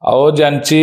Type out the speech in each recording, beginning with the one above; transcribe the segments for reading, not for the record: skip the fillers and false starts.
अहो, ज्यांची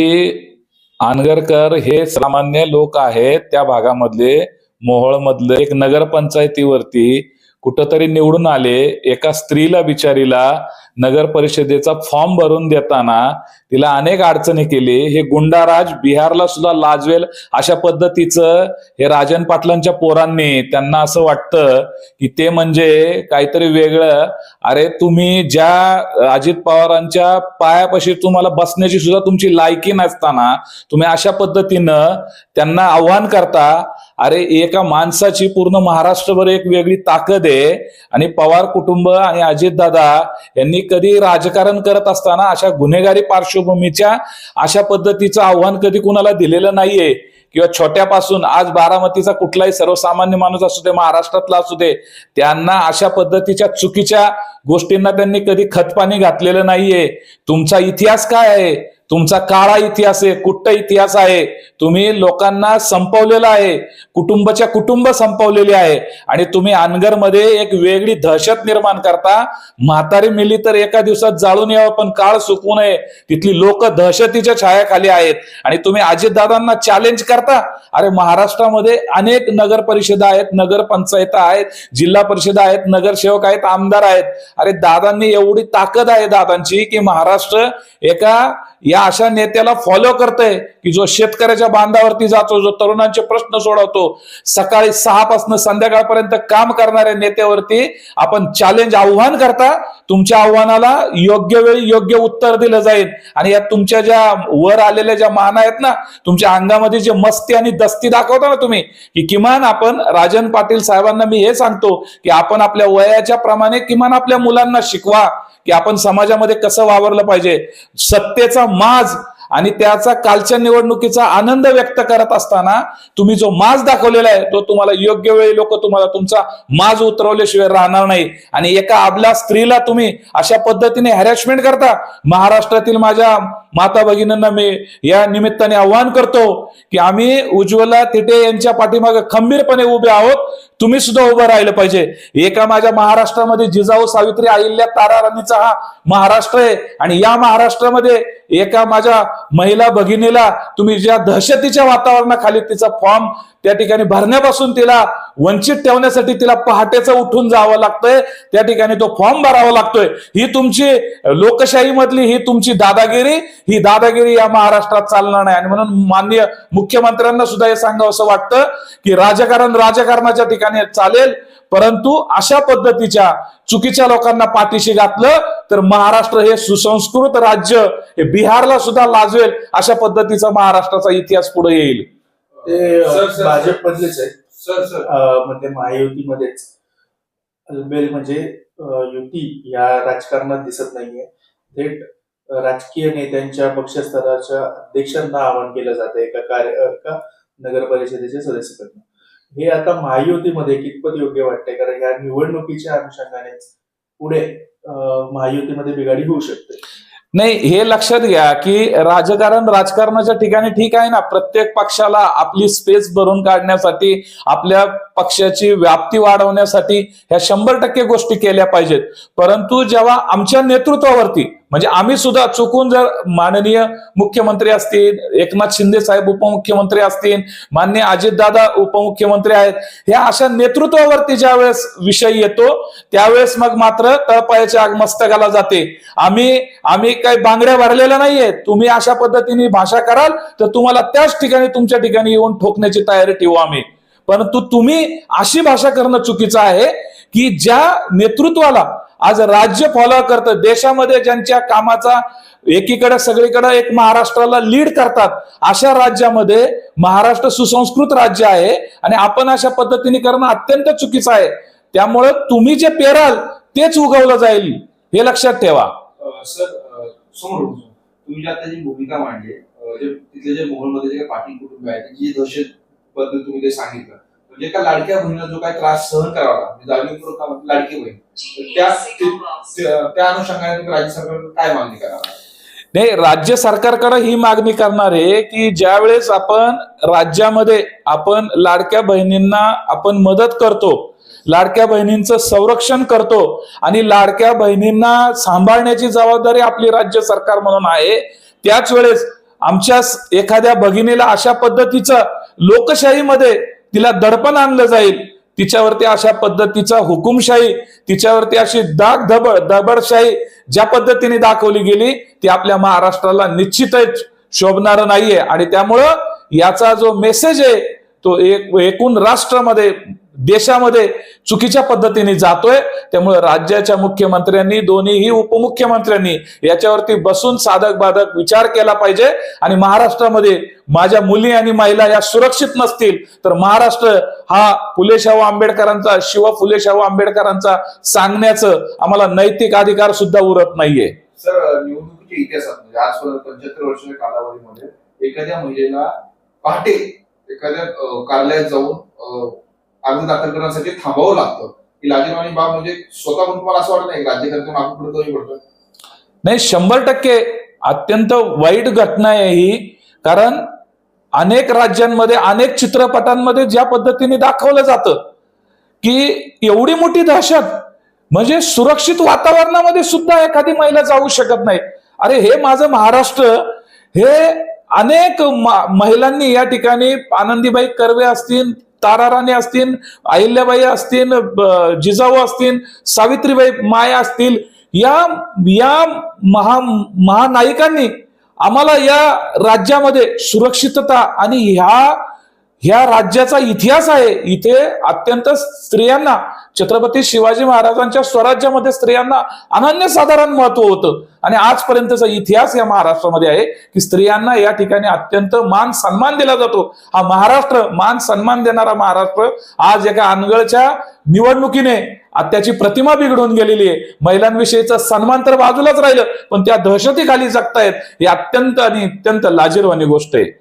आनगरकर हे सामान्य लोक आहेत त्या भागामधले, मोहोळमधले एक नगरपंचायतीवरती कुठंतरी निवडून आले. एका स्त्रीला बिचारीला नगर परिषदेचा फॉर्म भरून देताना तिला अनेक अडचणी केली. हे गुंडाराज बिहारला सुद्धा लाजवेल अशा पद्धतीचं हे राजन पाटलांच्या पोरांनी, त्यांना असं वाटतं की ते म्हणजे काहीतरी वेगळं. अरे तुम्ही ज्या अजित पवारांच्या पायापाशी तुम्हाला बसण्याची सुद्धा तुमची लायकी नसताना तुम्ही अशा पद्धतीनं त्यांना आव्हान करता. अरे एका माणसाची पूर्ण महाराष्ट्रभर एक वेगळी ताकद आहे. आणि पवार कुटुंब आणि अजितदादा यांनी कधी राजकारण करत असताना अशा गुन्हेगारी पार्श्वभूमीच्या अशा पद्धतीचं आव्हान कधी कुणाला दिलेलं नाहीये. किंवा छोट्यापासून आज बारामतीचा कुठलाही सर्वसामान्य माणूस असू दे, महाराष्ट्रातला असू दे, त्यांना अशा पद्धतीच्या चुकीच्या गोष्टींना त्यांनी कधी खतपाणी घातलेलं नाहीये. तुमचा इतिहास काय आहे? तुमचा काळा इतिहास आहे, कुट्ट इतिहास आहे. तुम्ही लोकांना संपवलेला आहे, कुटुंबाच्या कुटुंब संपवलेली आहे. आणि तुम्ही अनगरमध्ये एक वेगळी दहशत निर्माण करता. म्हातारी मिली तर एका दिवसात जाळून यावं पण काळ सुकवू नये. तिथली लोक दहशतीच्या छायाखाली आहेत आणि तुम्ही अजितदादांना चॅलेंज करता. अरे महाराष्ट्रामध्ये अनेक नगर परिषदा आहेत, नगर पंचायत आहेत, जिल्हा परिषद आहेत, नगरसेवक आहेत, आमदार आहेत. अरे दादांनी एवढी ताकद आहे दादांची की महाराष्ट्र एका या अशा नेत्याला फॉलो करतंय की जो शेतकऱ्याच्या बांधावरती जातो, जो तरुणांचे प्रश्न सोडवतो, सकाळी 6 पासून संध्याकाळपर्यंत काम करणाऱ्या नेत्यावरती आपण चॅलेंज आव्हान करता. तुमच्या आव्हानाला योग्य वेळी योग्य उत्तर दिलं जाईल. आणि यात तुमच्या ज्या वर आलेल्या ज्या मान आहेत ना, तुमच्या अंगामध्ये जे मस्ती आणि दस्ती दाखवता ना तुम्ही, की किमान आपण राजन पाटील साहेबांना मी हे सांगतो की आपण आपल्या वयाच्या प्रमाणे किमान आपल्या मुलांना शिकवा की आपण समाजामध्ये कसं वावरलं पाहिजे. सत्तेचा माज आणि त्याचा कालच्या निवडणुकीचा आनंद व्यक्त करत असताना तुम्ही जो माज दाखवलेला आहे तो तुम्हाला योग्य वेळी लोक तुम्हाला तुमचा माज उतरवल्याशिवाय राहणार नाही. आणि एका अबला स्त्रीला तुम्ही अशा पद्धतीने हॅरॅसमेंट करता. महाराष्ट्रातील माझ्या माता भगिनींना मी या निमित्ताने आवाहन करतो की आम्ही उज्ज्वला तिटे यांच्या पाठीमागे खंबीरपणे उभे आहोत. तुम्ही सुद्धा उभं राहिलं पाहिजे. एका माझ्या महाराष्ट्रामध्ये जिजाऊ सावित्री अहिल्या तारा राणीचा हा महाराष्ट्र आहे. आणि या महाराष्ट्रामध्ये एका माझ्या महिला भगिनीला तुम्ही ज्या दहशतीच्या वातावरणाखाली तिचा फॉर्म त्या ठिकाणी भरण्यापासून तिला वंचित ठेवण्यासाठी तिला पहाटेचं उठून जावं लागतंय, त्या ठिकाणी तो फॉर्म भरावा लागतोय. ही तुमची लोकशाही मधली ही तुमची दादागिरी, ही दादागिरी या महाराष्ट्रात चालणार नाही. आणि म्हणून माननीय मुख्यमंत्र्यांना सुद्धा हे सांगावं असं वाटतं की राजकारण राजकारणाच्या ठिकाणी चालेल, परंतु अशा पद्धतीच्या चुकीच्या लोकांना पाठीशी घातलं तर महाराष्ट्र हे सुसंस्कृत राज्य हे बिहारला सुद्धा लाजवेल अशा पद्धतीचा महाराष्ट्राचा इतिहास पुढे येईल. ते भाजपमधलेच आहे म्हणजे महायुतीमध्येच अलबेल म्हणजे युती या राजकारणात दिसत नाहीये. थेट राजकीय नेत्यांच्या पक्षस्तराच्या अध्यक्षांना आवाहन केलं जातं एका नगर परिषदेच्या सदस्याकडनं. हे आता महायुतीमध्ये कितपत योग्य वाटतंय? कारण या निवडणुकीच्या अनुषंगाने पुढे महायुतीमध्ये बिघाडी होऊ शकते. नाही, हे लक्षात घ्या की राजकारणाच्या ठिकाणी ठीक आहे ना, प्रत्येक पक्षाला आपली स्पेस भरून काढण्यासाठी, आपल्या पक्षाची व्याप्ती वाढवण्यासाठी ह्या 100% गोष्टी केल्या पाहिजेत. परंतु जेव्हा आमच्या नेतृत्वावरती म्हणजे आम्ही सुद्धा चुकून जर माननीय मुख्यमंत्री असतील, एकनाथ शिंदे साहेब उपमुख्यमंत्री असतील, माननीय अजितदादा उपमुख्यमंत्री आहेत, ह्या अशा नेतृत्वावरती ज्यावेळेस विषय येतो त्यावेळेस मग मात्र तळपायाच्या आग मस्तकाला जाते. आम्ही काही बांगड्या भरलेल्या नाहीये. तुम्ही अशा पद्धतीने भाषा कराल तर तुम्हाला त्याच ठिकाणी तुमच्या ठिकाणी येऊन ठोकण्याची तयारी ठेवू आम्ही. परंतु तुम्ही अशी भाषा करणं चुकीचं आहे की ज्या नेतृत्वाला आज राज्य फॉलो करतं, देशामध्ये ज्यांच्या कामाचा एकीकडे सगळीकडे एक महाराष्ट्राला लीड करतात, अशा राज्यामध्ये महाराष्ट्र सुसंस्कृत राज्य आहे आणि आपण अशा पद्धतीने करणं अत्यंत चुकीचं आहे. त्यामुळे तुम्ही जे पेराल तेच उगवलं जाईल, हे लक्षात ठेवा. सर, समोर तुम्ही आता जी भूमिका मांडली, तिथले जे मोहोळमध्ये जे पाटील कुटुंब आहे जी दहशत बद्दल तुम्ही ते सांगितलं, म्हणजे एका लाडक्या बहिणीला जो काही त्रास सहन करावा लागला, जाणीवपूर्वक लाडकी बहीण, त्या अनुषंगाने तुम्ही राज्य सरकारकडे काय मागणी करावा? नाही, राज्य सरकारकडे ही मागणी करणार आहे की ज्या वेळेस आपण राज्यामध्ये आपण लाडक्या बहिणींना आपण मदत करतो लाडक्या बहिणींचं संरक्षण करतो आणि लाडक्या बहिणींना सांभाळण्याची जबाबदारी आपली राज्य सरकार म्हणून आहे, त्याच वेळेस आमच्या एखाद्या भगिनीला अशा पद्धतीचं लोकशाहीमध्ये तिला दडपण आणलं जाईल, तिच्यावरती अशा पद्धतीचा हुकुमशाही, तिच्यावरती अशी दबडशाही ज्या पद्धतीने दाखवली गेली ती आपल्या महाराष्ट्राला निश्चितच शोभणार नाहीये. आणि त्यामुळं याचा जो मेसेज आहे तो एकूण राष्ट्रामध्ये, देशामध्ये चुकीच्या पद्धतीने जातोय. त्यामुळे राज्याच्या मुख्यमंत्र्यांनी, दोन्हीही उपमुख्यमंत्र्यांनी याच्यावरती बसून साधक बाधक विचार केला पाहिजे. आणि महाराष्ट्रामध्ये माझ्या मुली आणि महिला या सुरक्षित नसतील तर महाराष्ट्र हा फुले शाहू आंबेडकरांचा, शिव फुले शाहू आंबेडकरांचा सांगण्याचं आम्हाला नैतिक अधिकार सुद्धा उरत नाहीये. सर, निवडणुकीच्या इतिहासात म्हणजे आजपर्यंत 75 वर्षाच्या कालावधीमध्ये एखाद्या महिलेला पहाटे एखाद्या कार्यालयात जाऊन अर्ज दाखल करण्यासाठी थांबावं लागतं, ही लाजिरवाणी बाब म्हणजे स्वतःहून तुम्हाला असं वाटत नाही राज्यकर्ते मागे पुढे कमी पडतं? नाही, 100% अत्यंत वाईट घटना आहे ही. कारण अनेक राज्यांमध्ये, अनेक चित्रपटांमध्ये ज्या पद्धतीने दाखवलं जातं की एवढी मोठी दहशत, म्हणजे सुरक्षित वातावरणामध्ये सुद्धा एखादी महिला जाऊ शकत नाही. अरे हे माझं महाराष्ट्र, हे अनेक महिलांनी या ठिकाणी, आनंदीबाई कर्वे असतील, तारा राणी असतील, अहिल्याबाई असतील, जिजाऊ असतील, सावित्रीबाई माया असतील, या महानायिकांनी आम्हाला या राज्यामध्ये सुरक्षितता आणि ह्या राज्याचा इतिहास आहे. इथे अत्यंत स्त्रियांना, छत्रपती शिवाजी महाराजांच्या स्वराज्यामध्ये स्त्रियांना अनन्यसाधारण महत्व होतं. आणि आजपर्यंतचा इतिहास या महाराष्ट्रामध्ये आहे की स्त्रियांना या ठिकाणी अत्यंत मान सन्मान दिला जातो. हा महाराष्ट्र, मान सन्मान देणारा महाराष्ट्र, आज एका अनगळच्या निवडणुकीने त्याची प्रतिमा बिघडून गेलेली आहे. महिलांविषयीचा सन्मान तर बाजूलाच राहिलं, पण त्या दहशतीखाली जगतायत, ही अत्यंत आणि अत्यंत लाजिरवाणी गोष्ट आहे.